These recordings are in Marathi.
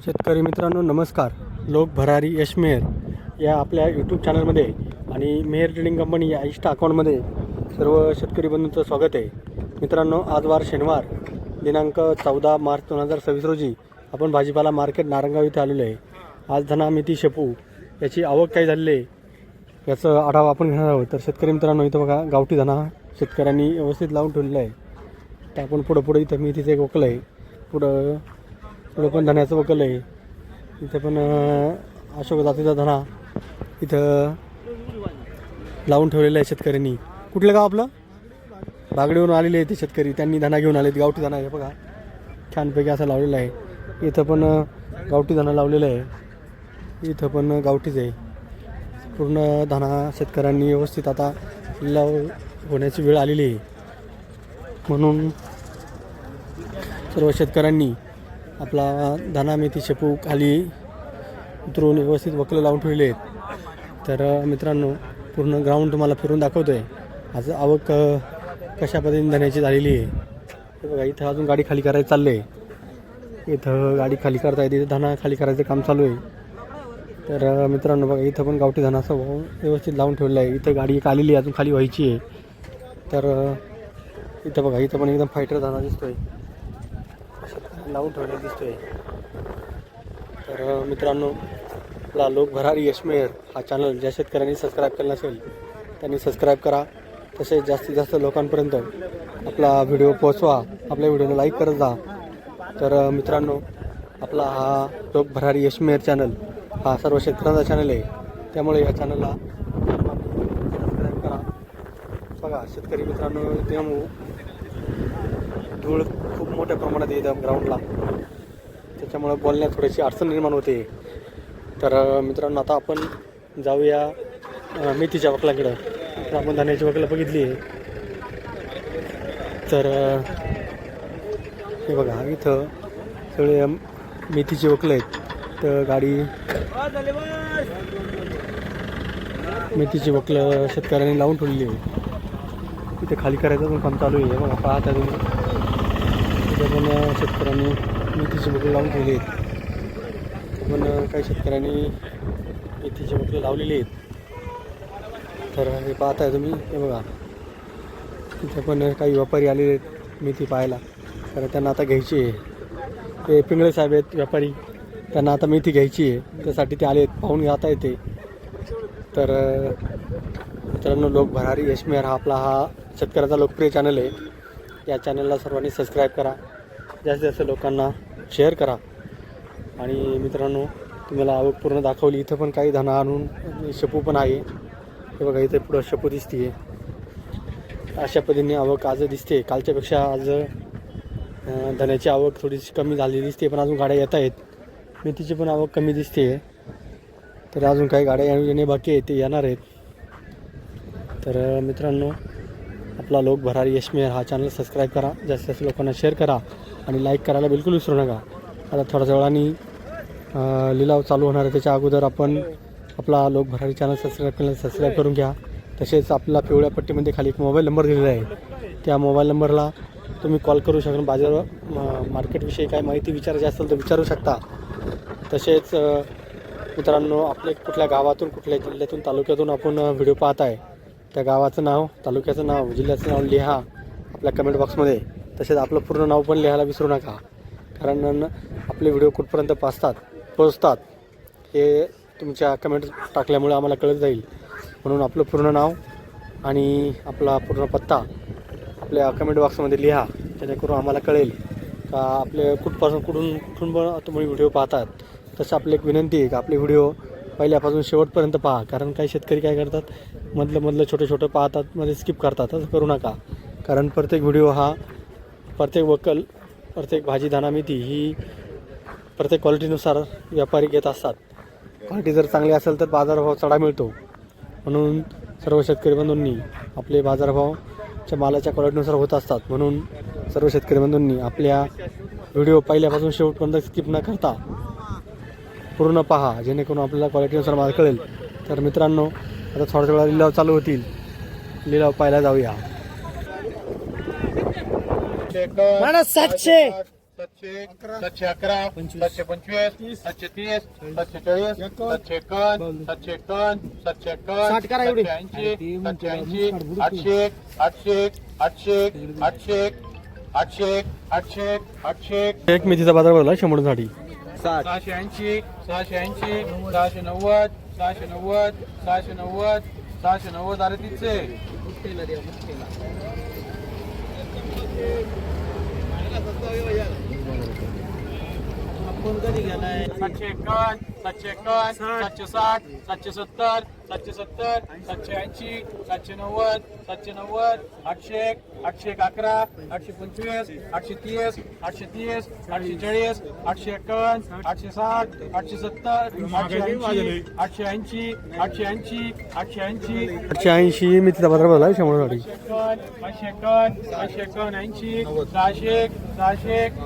शेतकरी मित्रांनो नमस्कार. लोक भरारी यश मेहर या आपल्या यूट्यूब चॅनलमध्ये आणि मेहर ट्रेडिंग कंपनी या इंस्टा अकाउंटमध्ये सर्व शेतकरी बंधूंचं स्वागत आहे. मित्रांनो, आज वार शनिवार दिनांक 14 मार्च 2026 रोजी आपण भाजीपाला मार्केट नारंगाव इथे आलेलो आहे. आज धना मेथी शेपू याची आवक काय झालेली आहे याचं आढावा आपण घेणार आहोत. तर शेतकरी मित्रांनो, इथं बघा गावठी धना शेतकऱ्यांनी व्यवस्थित लावून ठेवलेला आहे. तर आपण पुढं इथं मेथीचं एक वकल आहे, पुढं पण धण्याचं वकल आहे. इथं पण अशोक जातीचा धना इथं लावून ठेवलेला आहे शेतकऱ्यांनी. कुठलं गाव आपलं? बागडीवरून आलेले आहे ते शेतकरी, त्यांनी धना घेऊन आलेत. गावठी धना आहे बघा, छानपैकी असं लावलेलं आहे. इथं पण गावठी धना लावलेलं आहे, इथं पण गावठीच आहे. पूर्ण धना शेतकऱ्यांनी व्यवस्थित आता लिलाव होण्याची वेळ आलेली आहे, म्हणून सर्व शेतकऱ्यांनी आपला धना मेथी शेपू खाली उतरून व्यवस्थित वकलं लावून ठेवले आहेत. तर मित्रांनो, पूर्ण ग्राउंड तुम्हाला फिरून दाखवतो आहे. आज आवक कशा पद्धतीने धण्याची झालेली आहे हे बघा. इथं अजून गाडी खाली करायचं चाललं आहे, इथं गाडी खाली करता येते, इथं धना खाली करायचं काम चालू आहे. तर मित्रांनो बघा, इथं पण गावठी धना असं व्यवस्थित लावून ठेवलं आहे. इथं गाडी एक आलेली आहे, अजून खाली व्हायची आहे. तर इथं बघा, इथं पण एकदम फायटर धना दिसतोय, लावून ठेवलेला दिसतोय. तर मित्रांनो, आपला लोक भरारी यश मेहर हा चॅनल ज्या शेतकऱ्यांनी सबस्क्राईब केला नसेल त्यांनी सबस्क्राईब करा. तसेच जास्तीत जास्त लोकांपर्यंत आपला व्हिडिओ पोहोचवा, आपल्या व्हिडिओला लाईक करत जा. तर मित्रांनो, आपला हा लोक भरारी यश मेहर चॅनल हा सर्व शेतकऱ्यांचा चॅनल आहे, त्यामुळे या चॅनलला सबस्क्राईब करा. बघा शेतकरी मित्रांनो, एकदम धूळ खूप मोठ्या प्रमाणात येतं ग्राउंडला, त्याच्यामुळे बोलण्यात थोडीशी अडचण निर्माण होते. तर मित्रांनो, आता आपण जाऊया मेथीच्या वकलाकडं. तर आपण धान्याची वकलं बघितली आहे. तर हे बघा, इथं सगळे मेथीचे वकलं आहेत. तर गाडी मेथीची वकलं शेतकऱ्यांनी लावून ठेवलेली आहे. इथे खाली करायचं पण काम चालू आहे बघा, पाहता तुम्ही. इथे पण शेतकऱ्यांनी मेथीची वकलं लावून ठेवली आहेत. पण काही शेतकऱ्यांनी मेथीची वकलं लावलेली आहेत. तर हे पाहताय तुम्ही, हे बघा. इथे पण काही व्यापारी आलेले आहेत मेथी पाहायला, तर त्यांना आता घ्यायची आहे. ते पिंगळे साहेब आहेत व्यापारी, त्यांना आता मेथी घ्यायची आहे, त्यासाठी ते आले आहेत, पाहून घेता येते. तर मित्रांनो, लोक भरारी यश मेहर हा आपला हा शेतकऱ्याचा लोकप्रिय चॅनल आहे. या चॅनलला सर्वांनी सबस्क्राईब करा, जास्तीत जास्त लोकांना शेअर करा. आणि मित्रांनो, तुम्हाला आवक पूर्ण दाखवली. इथं पण काही धना आणून शेपू पण आहे, हे बघा. इथे पुढं शेपू दिसते. अशा पद्धतीने आवक आज दिसते. कालच्यापेक्षा आज धन्याची आवक थोडीशी कमी झालेली दिसते, पण अजून गाड्या येत आहेत. मेथीची पण आवक कमी दिसते, तर अजून काही गाड्या येणे बाकी आहे, ते येणार आहेत. तर मित्रांनो, आपला लोक भरारी यश मेहर हा चॅनल सबस्क्राईब करा, जास्तीत जास्त लोकांना शेअर करा आणि लाईक करायला बिलकुल विसरू नका. आता थोड्याच वेळाने लिलाव चालू होणार आहे, त्याच्या अगोदर आपण आपला लोक भरारी चॅनल सबस्क्राईब करून घ्या. तसेच आपला पिवळ्या पट्टीमध्ये खाली एक मोबाईल नंबर दिलेला आहे, त्या मोबाईल नंबरला तुम्ही कॉल करू शकता. बाजार मार्केटविषयी काय माहिती विचारायची असेल तर विचारू शकता. तसेच मित्रांनो, आपले कुठल्या गावातून, कुठल्या जिल्ह्यातून, तालुक्यातून आपण व्हिडिओ पाहत आहे, त्या गावाचं नाव, तालुक्याचं नाव, जिल्ह्याचं नाव लिहा आपल्या कमेंट बॉक्समध्ये. तसेच आपलं पूर्ण नाव पण लिहायला विसरू नका, कारण आपले व्हिडिओ कुठपर्यंत पोचतात हे तुमच्या कमेंट टाकल्यामुळे आम्हाला कळत जाईल. म्हणून आपलं पूर्ण नाव आणि आपला पूर्ण पत्ता आपल्या कमेंट बॉक्समध्ये लिहा, जेणेकरून आम्हाला कळेल का आपले कुठून तुम्ही व्हिडिओ पाहतात. तसं आपली एक विनंती आहे की आपले व्हिडिओ पहिल्यापासून शेवटपर्यंत पहा, कारण काही शेतकरी काय करतात, मधलं छोटं पाहतात, मध्ये स्किप करतात. असं करू नका, कारण प्रत्येक व्हिडिओ हा, प्रत्येक वकल, प्रत्येक भाजी दाना मेथी ही प्रत्येक क्वालिटीनुसार व्यापारी घेत असतात. क्वालिटी जर चांगली असेल तर बाजारभाव चढा मिळतो. म्हणून सर्व शेतकरी बंधूंनी आपले बाजारभावच्या मालाच्या क्वालिटीनुसार होत असतात. म्हणून सर्व शेतकरी बंधूंनी आपल्या व्हिडिओ पहिल्यापासून शेवटपर्यंत स्किप न करता पूर्ण पहा, जेणेकरून आपल्याला क्वालिटीनुसार माल कळेल. तर मित्रांनो, आता थोड्या वेळा लिलाव चालू होतील, लिलाव पाहायला जाऊया. 700 711 725 730 740 751 751 780 800 800 एक मेथीचा बाजार भरला 100 साठी 680 680 690 690 690 690 अरे तिथे सातशे एकावन्न 760 770 770 780 790 790 800 811 825 830 830 840 851 860 870 880 880 880 880 मेथीचा बाजार भरला 100 साठी 880 600 600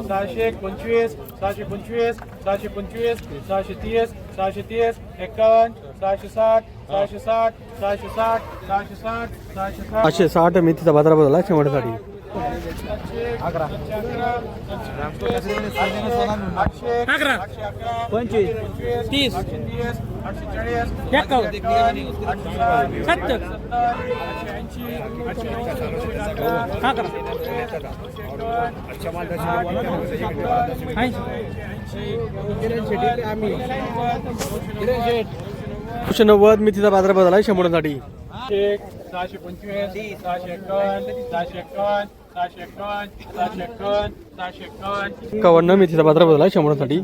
625 625 625 630 630 51 660 660 660 660 660 560 मेथीचा बाजार भरला 100 साठी 990 मेथीचा बाजार भरला 100 साठी 625 651 651 651 651 651 51 मेथीचा बाजार भरला 100 साठी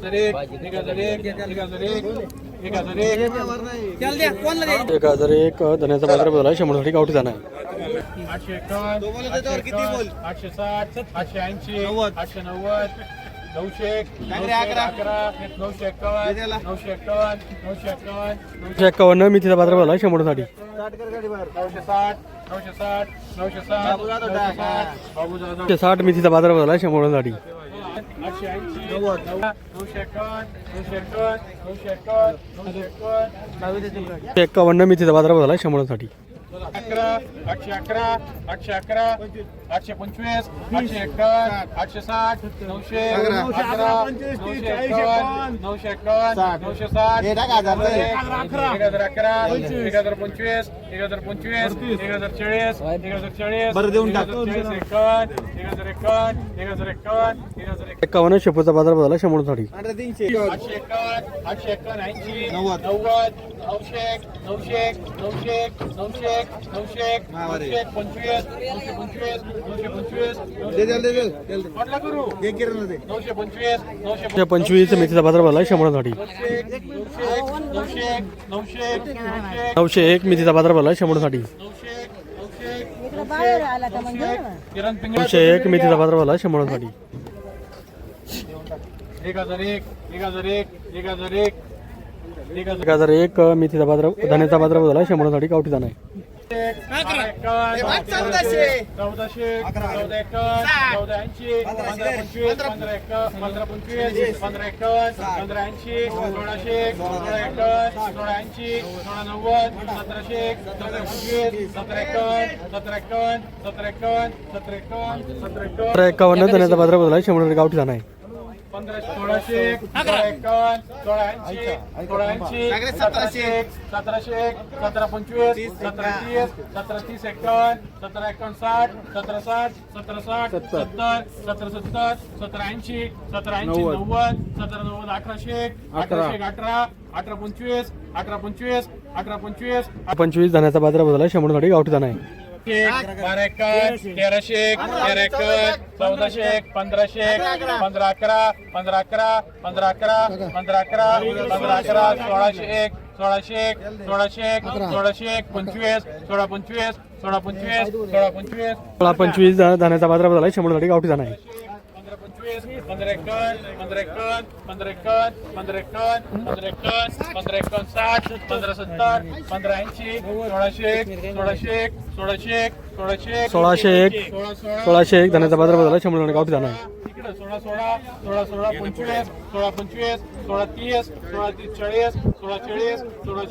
1001 धन्याचा बाजार भरला 100 साठी गावठी जाणार 851 860 880 890 900 951 मेथीचा बाजार भरला 100 साठी 960 मेथीचा बाजार भरला 100 साठी 51 मेथीचा बाजार भरला 100 साठी 811 811 825 851 860 900 951 951 960 1025 1040 बरं देऊन टाक 51 शेपूचा बाजार भरला 100 साठी 925 मेथीचा बाजार भरला 100 साठी 901 मेथीचा बाजार भरला 100 साठी 901 मेथीचा बाजार भरला 100 साठी 1001 मेथीचा बाजार धन्याचा बाजार भरला 100 साठी गावठी जाणार 1400 51 धन्याचा बाजार भरला 100 साठी गावठी जाणार 1600 1725 1730 1730 51 1751 60 1760 1770 1780 1780 90 1790 1800 1825 1825 25 धन्याचा बाजार भरला 100 साठी गावठी जाणार 12 1300 1400 1500 15 11 15 11 15 11 15 11 15 11 1600 25 धन्याचा बाजार भरला 100 साठी गावठी जाणार 15 51 15 51 15 51 15 51 15 51 15 51 60 15 70 15 80 1601 धन्याचा बाजार भरला 100 साठी गावठी जाणार 16 25 16 25 16 30 16 40 16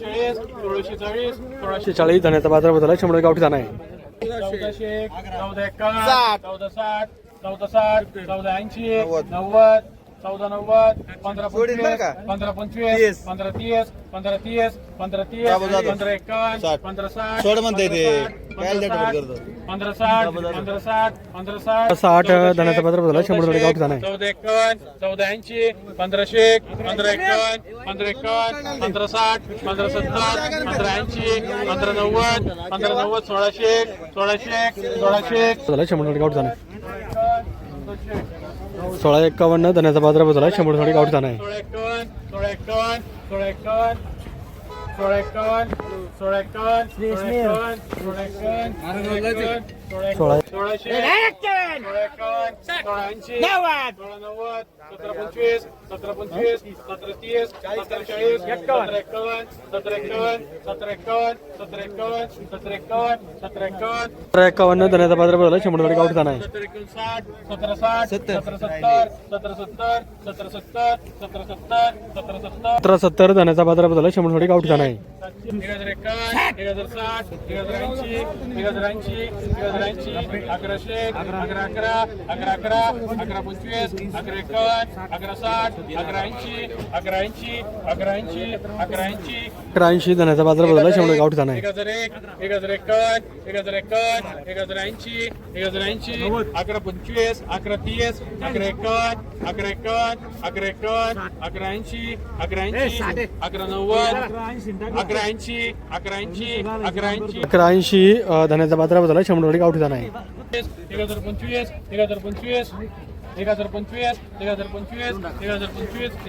40 40 धन्याचा बाजार भरला 100 साठी गावठी जाणार 1400 14 51 14 60 1460 1480 90 1490 1525 1525 1530 1530 1530 1551 1560 सोड म्हणते ते काय लेट 1560 1560 1560 60 धनाचा बाजारभाव झाला 100 रुपये गावठी दाणा आहे. 1451 1480 1580 1551 1551 1560 1570 1580 1590 1590 1600 1600 1600 झाला 100 रुपये गावठी दाणा आहे. 1651 धनाचा बाजारभाव झाला 100 रुपये गावठी दाणा आहे. 1751 धनाचा बाजारभाव झाला 100 रुपये गावठी दाणा आहे. 1770 धनाचा बाजारभाव झाला 100 रुपये गावठी दाणा आहे. 80 धनाचा बाजारभाव झाला 100 रुपये गावठी दाणा आहे. 1180 धनाचा बाजारभाव झाला 100 रुपये गावठी दाणा आहे.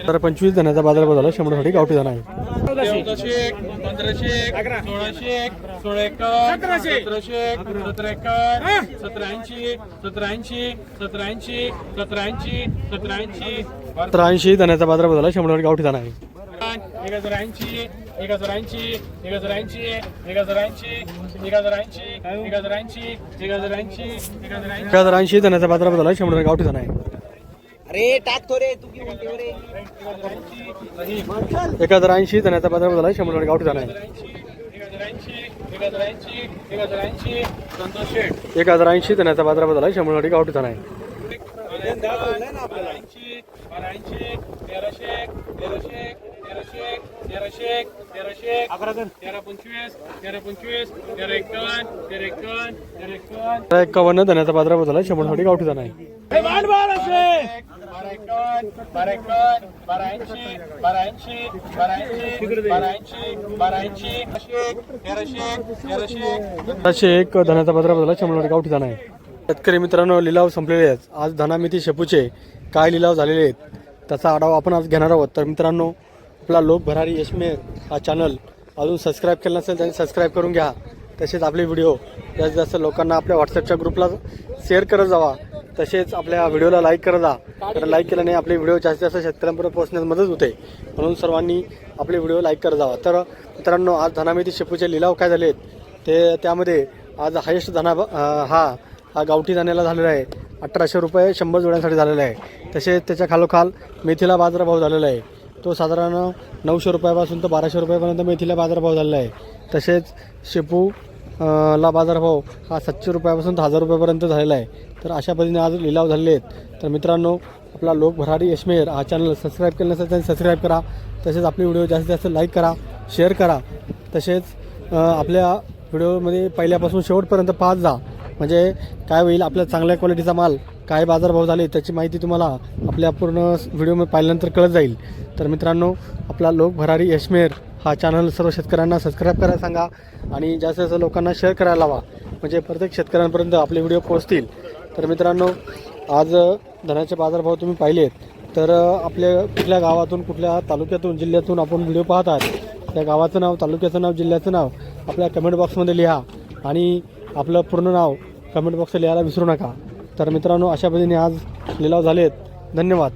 1025 धनाचा बाजारभाव झाला 100 रुपये गावठी दाणा आहे. 1500 1600 1780 83 धनाचा बाजारभाव झाला 100 रुपये गावठी दाणा आहे. 1080 धनाचा बाजारभाव झाला 100 रुपये गावठी दाणा आहे. अरे टाक तो रे तू की म्हणते रे 1080 धनाचा बाजारभाव झाला 100 रुपये गावठी दाणा आहे. 1080 धनाचा बाजारभाव झाला 100 रुपये गावठी दाणा आहे. 51 धनाचा बाजारभाव झाला 100 रुपये गावठी दाणा आहे. 101 धनाचा बाजारभाव झाला 100 रुपये गावठी दाणा आहे. शेतकरी मित्रांनो, लिलाव संपलेले आहेत. आज धनामिती शेपूचे काय लिलाव झालेले आहेत त्याचा आढावा आपण आज घेणार आहोत. तर मित्रांनो, आपला लोक भरारी यशमेर हा चॅनल अजून सबस्क्राईब केला नसेल त्यांनी सबस्क्राईब करून घ्या. तसेच आपले व्हिडिओ जास्तीत जास्त लोकांना आपल्या व्हॉट्सअपच्या ग्रुपला शेअर करत जावा. तसेच आपल्या व्हिडिओला लाईक करत जा. तर लाईक केल्याने आपले व्हिडिओ जास्तीत जास्त शेतकऱ्यांपर्यंत पोहोचण्यास मदत होते. म्हणून सर्वांनी आपले व्हिडिओ लाईक करत जावा. तर मित्रांनो, आज धनामिती शेपूचे लिलाव काय झाले आहेत ते त्यामध्ये आज हायेस्ट धना हा गावठी दाण्याला झालेला आहे 1800 रुपये 100 जोड्यांसाठी झालेला आहे. तसेच त्याच्या खालोखाल मेथीला बाजारभाव झालेला आहे. तो साधारण 900 रुपयापासून तर 1200 रुपयापर्यंत मेथीला बाजारभाव झालेला आहे. तसेच शेपू ला बाजारभाव हा 700 रुपयापासून 1000 रुपयापर्यंत झालेला आहे. तर अशा पद्धतीने आज लिलाव झालेले आहेत. तर मित्रांनो, आपला लोक भरारी यशमेर हा चॅनल सबस्क्राईब केलं नसेल त्यांनी सबस्क्राईब करा. तसेच आपले व्हिडिओ जास्तीत जास्त लाईक करा, शेअर करा. तसेच आपल्या व्हिडिओमध्ये पहिल्यापासून शेवटपर्यंत पाहत जा. म्हणजे काय होईल, आपल्या चांगल्या क्वालिटीचा माल काय बाजारभाव झाले त्याची माहिती तुम्हाला आपल्या पूर्ण व्हिडिओमध्ये पाहिल्यानंतर कळत जाईल. तर मित्रांनो, आपला लोक भरारी यशमेर हा चॅनल सर्व शेतकऱ्यांना सबस्क्राईब करायला सांगा आणि जास्तीत जास्त लोकांना शेअर करायला लावा. म्हणजे प्रत्येक शेतकऱ्यांपर्यंत आपले व्हिडिओ पोहोचतील. तर मित्रांनो, आज धनाचे बाजारभाव तुम्ही पाहिलेत. तर आपल्या कुठल्या गावातून, कुठल्या तालुक्यातून, जिल्ह्यातून आपण व्हिडिओ पाहत आहात त्या गावाचं नाव, तालुक्याचं नाव, जिल्ह्याचं नाव आपल्या कमेंट बॉक्समध्ये लिहा आणि आपलं पूर्ण नाव कमेंट बॉक्सला लिहायला विसरू नका. तर मित्रांनो, अशा पद्धतीने आज लिलाव झालेत. धन्यवाद.